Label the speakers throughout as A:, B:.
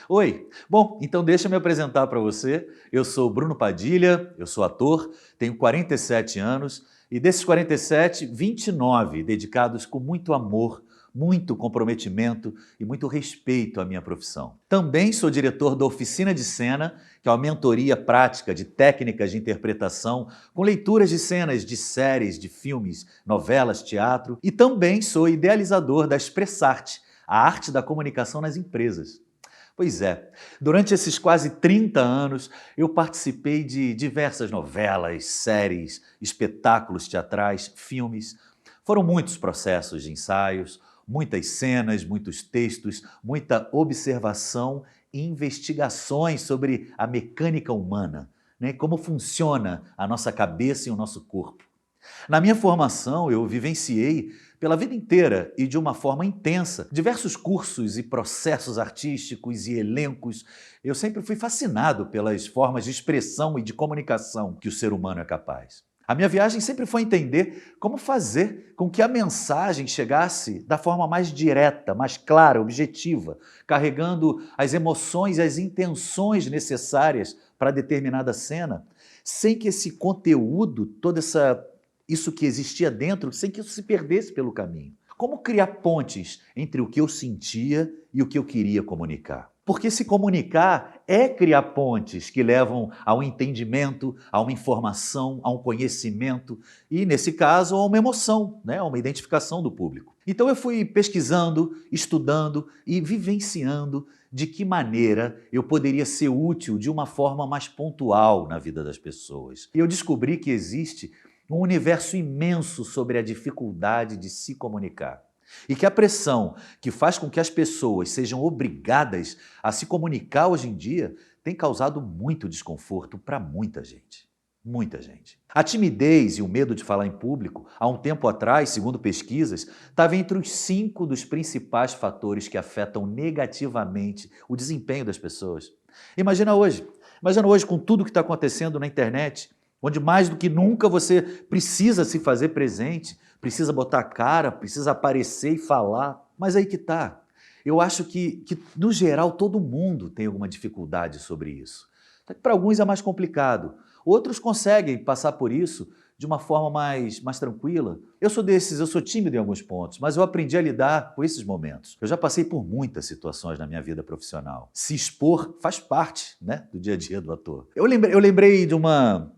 A: Oi, bom, então deixa eu me apresentar para você. Eu sou Bruno Padilha, eu sou ator, tenho 47 anos e desses 47, 29 dedicados com muito amor, muito comprometimento e muito respeito à minha profissão. Também sou diretor da Oficina de Cena, que é uma mentoria prática de técnicas de interpretação com leituras de cenas de séries, de filmes, novelas, teatro, e também sou idealizador da Expressarte, a arte da comunicação nas empresas. Pois é, durante esses quase 30 anos, eu participei de diversas novelas, séries, espetáculos teatrais, filmes. Foram muitos processos de ensaios, muitas cenas, muitos textos, muita observação e investigações sobre a mecânica humana, né? Como funciona a nossa cabeça e o nosso corpo. Na minha formação, eu vivenciei pela vida inteira e de uma forma intensa diversos cursos e processos artísticos e elencos. Eu sempre fui fascinado pelas formas de expressão e de comunicação que o ser humano é capaz. A minha viagem sempre foi entender como fazer com que a mensagem chegasse da forma mais direta, mais clara, objetiva, carregando as emoções e as intenções necessárias para determinada cena, sem que esse conteúdo, isso que existia dentro, sem que isso se perdesse pelo caminho. Como criar pontes entre o que eu sentia e o que eu queria comunicar? Porque se comunicar é criar pontes que levam ao entendimento, a uma informação, a um conhecimento e, nesse caso, a uma emoção, né? A uma identificação do público. Então eu fui pesquisando, estudando e vivenciando de que maneira eu poderia ser útil de uma forma mais pontual na vida das pessoas. E eu descobri que existe um universo imenso sobre a dificuldade de se comunicar. E que a pressão que faz com que as pessoas sejam obrigadas a se comunicar hoje em dia tem causado muito desconforto para muita gente. Muita gente. A timidez e o medo de falar em público, há um tempo atrás, segundo pesquisas, estava entre os 5 dos principais fatores que afetam negativamente o desempenho das pessoas. Imagina hoje. Imagina hoje com tudo que está acontecendo na internet, onde mais do que nunca você precisa se fazer presente, precisa botar a cara, precisa aparecer e falar. Mas aí que tá. Eu acho que no geral, todo mundo tem alguma dificuldade sobre isso. Para alguns é mais complicado. Outros conseguem passar por isso de uma forma mais tranquila. Eu sou desses, eu sou tímido em alguns pontos, mas eu aprendi a lidar com esses momentos. Eu já passei por muitas situações na minha vida profissional. Se expor faz parte, né, do dia a dia do ator. Eu lembrei de uma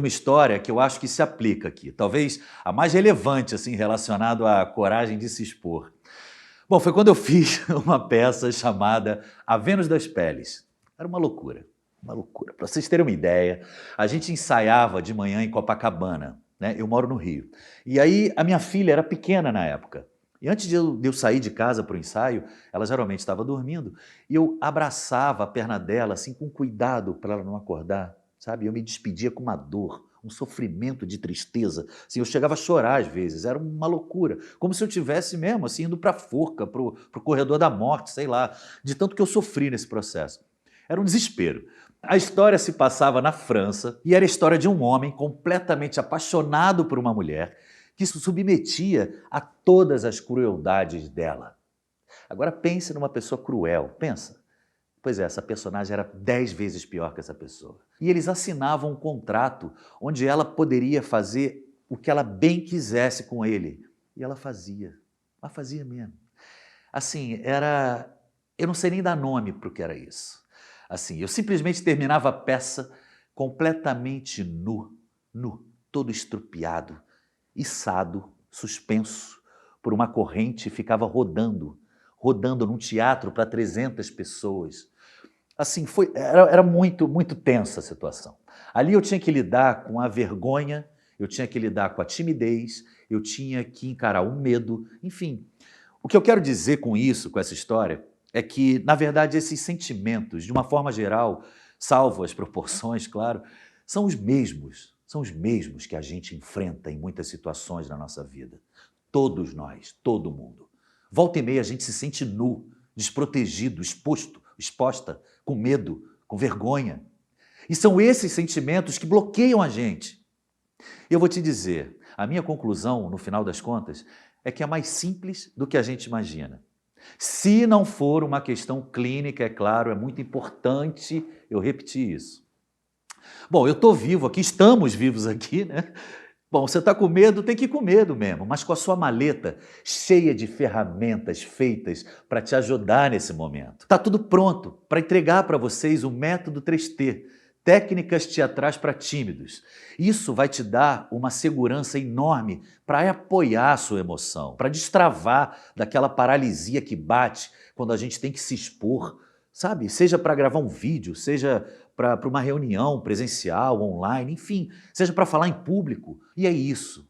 A: história que eu acho que se aplica aqui, talvez a mais relevante, assim, relacionado à coragem de se expor. Bom, foi quando eu fiz uma peça chamada A Vênus das Peles. Era uma loucura, uma loucura. Para vocês terem uma ideia, a gente ensaiava de manhã em Copacabana, né? Eu moro no Rio. E aí a minha filha era pequena na época. E antes de eu sair de casa para o ensaio, ela geralmente estava dormindo, e eu abraçava a perna dela assim com cuidado para ela não acordar, sabe? Eu me despedia com uma dor, um sofrimento de tristeza. Assim, eu chegava a chorar às vezes, era uma loucura. Como se eu tivesse mesmo assim, indo para a forca, para o corredor da morte, sei lá, de tanto que eu sofri nesse processo. Era um desespero. A história se passava na França e era a história de um homem completamente apaixonado por uma mulher que se submetia a todas as crueldades dela. Agora pense numa pessoa cruel, pensa. Pois é, essa personagem era 10 vezes pior que essa pessoa. E eles assinavam um contrato onde ela poderia fazer o que ela bem quisesse com ele. E ela fazia. Ela fazia mesmo. Assim, era... Eu não sei nem dar nome para o que era isso. Assim, eu simplesmente terminava a peça completamente nu, todo estrupiado, içado, suspenso por uma corrente e ficava rodando num teatro para 300 pessoas. Assim, era muito tensa a situação. Ali eu tinha que lidar com a vergonha, eu tinha que lidar com a timidez, eu tinha que encarar o medo, enfim. O que eu quero dizer com isso, com essa história, é que, na verdade, esses sentimentos, de uma forma geral, salvo as proporções, claro, são os mesmos que a gente enfrenta em muitas situações na nossa vida. Todos nós, todo mundo. Volta e meia a gente se sente nu, desprotegido, exposta, com medo, com vergonha. E são esses sentimentos que bloqueiam a gente. Eu vou te dizer, a minha conclusão, no final das contas, é que é mais simples do que a gente imagina. Se não for uma questão clínica, é claro, é muito importante eu repetir isso. Bom, eu estou vivo aqui, estamos vivos aqui, né? Bom, você está com medo, tem que ir com medo mesmo, mas com a sua maleta cheia de ferramentas feitas para te ajudar nesse momento. Está tudo pronto para entregar para vocês o método 3T, técnicas teatrais para tímidos. Isso vai te dar uma segurança enorme para apoiar a sua emoção, para destravar daquela paralisia que bate quando a gente tem que se expor, sabe? Seja para gravar um vídeo, seja para uma reunião presencial, online, enfim, seja para falar em público. E é isso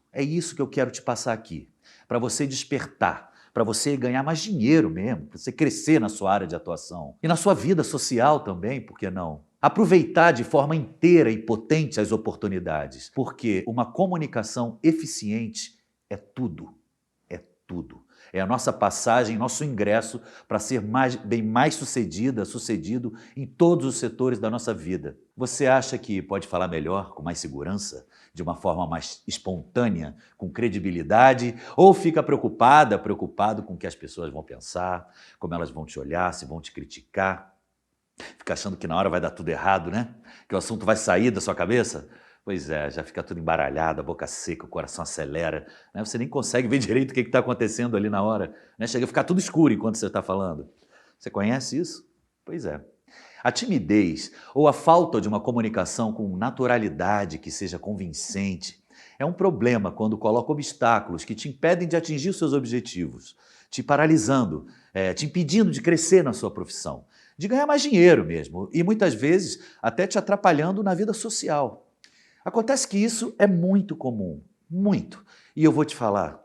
A: que eu quero te passar aqui, para você despertar, para você ganhar mais dinheiro mesmo, para você crescer na sua área de atuação e na sua vida social também, por que não? Aproveitar de forma inteira e potente as oportunidades, porque uma comunicação eficiente é tudo, é tudo. É a nossa passagem, nosso ingresso para ser bem mais sucedido em todos os setores da nossa vida. Você acha que pode falar melhor, com mais segurança, de uma forma mais espontânea, com credibilidade, ou fica preocupado com o que as pessoas vão pensar, como elas vão te olhar, se vão te criticar? Fica achando que na hora vai dar tudo errado, né? Que o assunto vai sair da sua cabeça? Pois é, já fica tudo embaralhado, a boca seca, o coração acelera, né? Você nem consegue ver direito o que está acontecendo ali na hora, né? Chega a ficar tudo escuro enquanto você está falando. Você conhece isso? Pois é. A timidez ou a falta de uma comunicação com naturalidade que seja convincente é um problema quando coloca obstáculos que te impedem de atingir os seus objetivos, te paralisando, te impedindo de crescer na sua profissão, de ganhar mais dinheiro mesmo e muitas vezes até te atrapalhando na vida social. Acontece que isso é muito comum, muito. E eu vou te falar,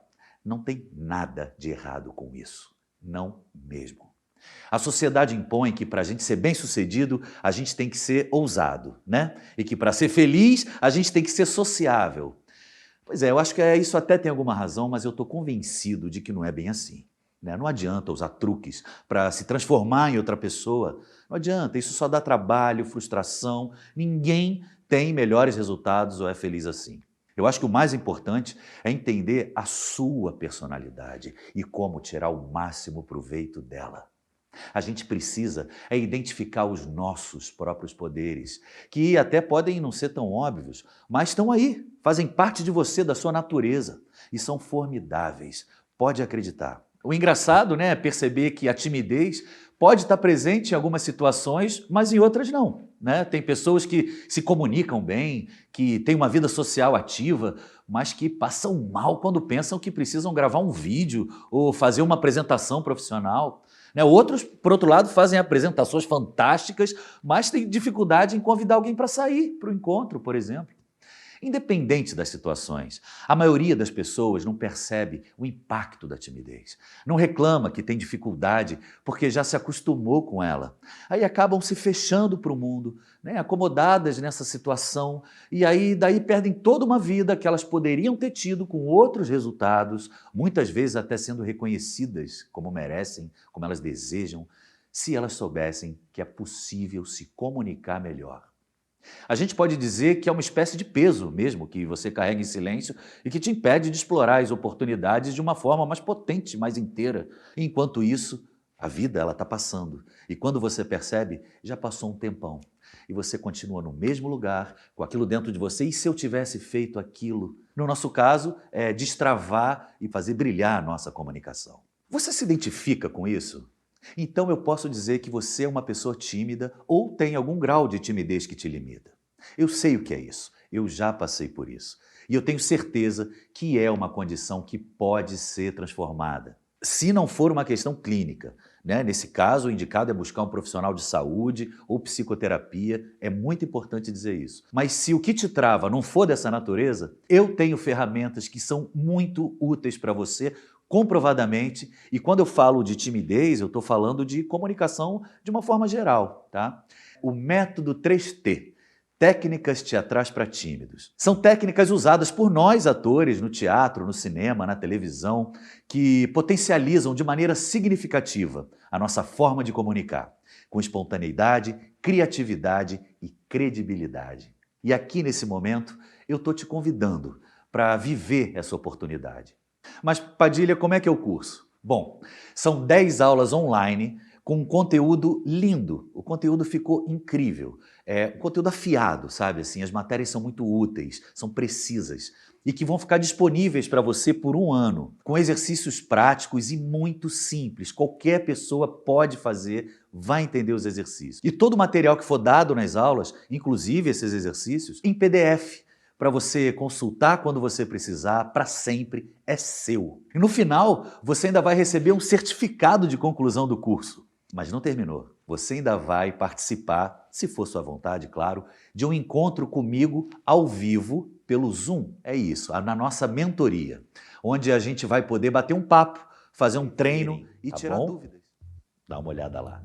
A: não tem nada de errado com isso, não mesmo. A sociedade impõe que para a gente ser bem-sucedido, a gente tem que ser ousado, né? E que para ser feliz, a gente tem que ser sociável. Pois é, eu acho que isso até tem alguma razão, mas eu estou convencido de que não é bem assim, né? Não adianta usar truques para se transformar em outra pessoa. Não adianta, isso só dá trabalho, frustração. Ninguém tem melhores resultados ou é feliz assim. Eu acho que o mais importante é entender a sua personalidade e como tirar o máximo proveito dela. A gente precisa identificar os nossos próprios poderes, que até podem não ser tão óbvios, mas estão aí, fazem parte de você, da sua natureza, e são formidáveis, pode acreditar. O engraçado, né, é perceber que a timidez pode estar presente em algumas situações, mas em outras não, né? Tem pessoas que se comunicam bem, que têm uma vida social ativa, mas que passam mal quando pensam que precisam gravar um vídeo ou fazer uma apresentação profissional, né? Outros, por outro lado, fazem apresentações fantásticas, mas têm dificuldade em convidar alguém para sair para o encontro, por exemplo. Independente das situações, a maioria das pessoas não percebe o impacto da timidez. Não reclama que tem dificuldade porque já se acostumou com ela. Aí acabam se fechando para o mundo, né, acomodadas nessa situação, e aí daí perdem toda uma vida que elas poderiam ter tido com outros resultados, muitas vezes até sendo reconhecidas como merecem, como elas desejam, se elas soubessem que é possível se comunicar melhor. A gente pode dizer que é uma espécie de peso mesmo que você carrega em silêncio e que te impede de explorar as oportunidades de uma forma mais potente, mais inteira. E, enquanto isso, a vida ela está passando. E quando você percebe, já passou um tempão. E você continua no mesmo lugar, com aquilo dentro de você. E se eu tivesse feito aquilo? No nosso caso, é destravar e fazer brilhar a nossa comunicação. Você se identifica com isso? Então eu posso dizer que você é uma pessoa tímida ou tem algum grau de timidez que te limita. Eu sei o que é isso, eu já passei por isso. E eu tenho certeza que é uma condição que pode ser transformada. Se não for uma questão clínica, né? Nesse caso, o indicado é buscar um profissional de saúde ou psicoterapia, é muito importante dizer isso. Mas se o que te trava não for dessa natureza, eu tenho ferramentas que são muito úteis para você, comprovadamente, e quando eu falo de timidez, eu estou falando de comunicação de uma forma geral, tá? O método 3T, técnicas teatrais para tímidos. São técnicas usadas por nós, atores, no teatro, no cinema, na televisão, que potencializam de maneira significativa a nossa forma de comunicar, com espontaneidade, criatividade e credibilidade. E aqui, nesse momento, eu estou te convidando para viver essa oportunidade. Mas, Padilha, como é que é o curso? Bom, são 10 aulas online com um conteúdo lindo. O conteúdo ficou incrível. É um conteúdo afiado, sabe? Assim, as matérias são muito úteis, são precisas e que vão ficar disponíveis para você por um ano, com exercícios práticos e muito simples. Qualquer pessoa pode fazer, vai entender os exercícios. E todo o material que for dado nas aulas, inclusive esses exercícios, em PDF, para você consultar quando você precisar, para sempre, é seu. E no final, você ainda vai receber um certificado de conclusão do curso. Mas não terminou. Você ainda vai participar, se for sua vontade, claro, de um encontro comigo ao vivo pelo Zoom. É isso, na nossa mentoria, onde a gente vai poder bater um papo, fazer um treino e tirar dúvidas. Dá uma olhada lá.